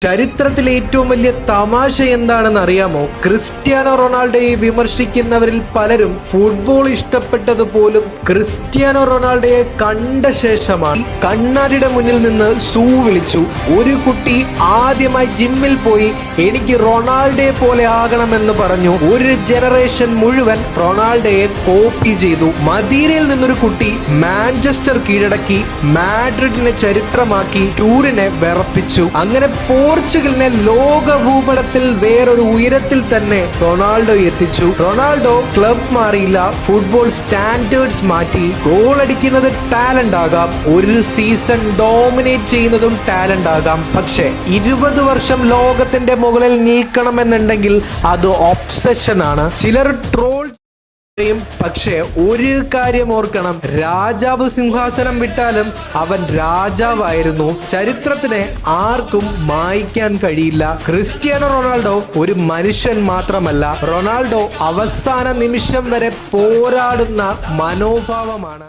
ചരിത്രത്തിലെ ഏറ്റവും വലിയ തമാശ എന്താണെന്ന് അറിയാമോ? ക്രിസ്ത്യാനോ റൊണാൾഡോയെ വിമർശിക്കുന്നവരിൽ പലരും ഫുട്ബോൾ ഇഷ്ടപ്പെട്ടത് പോലും ക്രിസ്ത്യാനോ റൊണാൾഡോയെ കണ്ട ശേഷമാണ്. കണ്ണാടിയുടെ മുന്നിൽ നിന്ന് സൂ വിളിച്ചു. ഒരു കുട്ടി ആദ്യമായി ജിമ്മിൽ പോയി എനിക്ക് റൊണാൾഡോയെ പോലെ ആകണമെന്ന് പറഞ്ഞു. ഒരു ജനറേഷൻ മുഴുവൻ റൊണാൾഡോയെ കോപ്പി ചെയ്തു. മദീനയിൽ നിന്നൊരു കുട്ടി മാഞ്ചസ്റ്റർ കീഴടക്കി മാഡ്രിഡിനെ ചരിത്രമാക്കി ടൂറിനെ വിറപ്പിച്ചു. അങ്ങനെ പോർച്ചുഗലിനെ ലോക ഭൂപടത്തിൽ വേറൊരു ഉയരത്തിൽ തന്നെ റൊണാൾഡോ എത്തിച്ചു. റൊണാൾഡോ ക്ലബ് മാറിയില്ല, ഫുട്ബോൾ സ്റ്റാൻഡേർഡ്സ് മാറ്റി. ഗോൾ അടിക്കുന്നത് ടാലന്റ് ആകാം, ഒരു സീസൺ ഡോമിനേറ്റ് ചെയ്യുന്നതും ടാലന്റ് ആകാം. പക്ഷെ 20 വർഷം ലോകത്തിന്റെ മുകളിൽ നിൽക്കണമെന്നുണ്ടെങ്കിൽ അത് ഒബ്സഷൻ ആണ്. ചിലർ ട്രോൾ. പക്ഷെ ഒരു കാര്യം ഓർക്കണം, രാജാവ് സിംഹാസനം വിട്ടാലും അവൻ രാജാവായിരുന്നു. ചരിത്രത്തിനെ ആർക്കും മായ്ക്കാൻ കഴിയില്ല. ക്രിസ്ത്യാനോ റൊണാൾഡോ ഒരു മനുഷ്യൻ മാത്രമല്ല, റൊണാൾഡോ അവസാന നിമിഷം വരെ പോരാടുന്ന മനോഭാവമാണ്.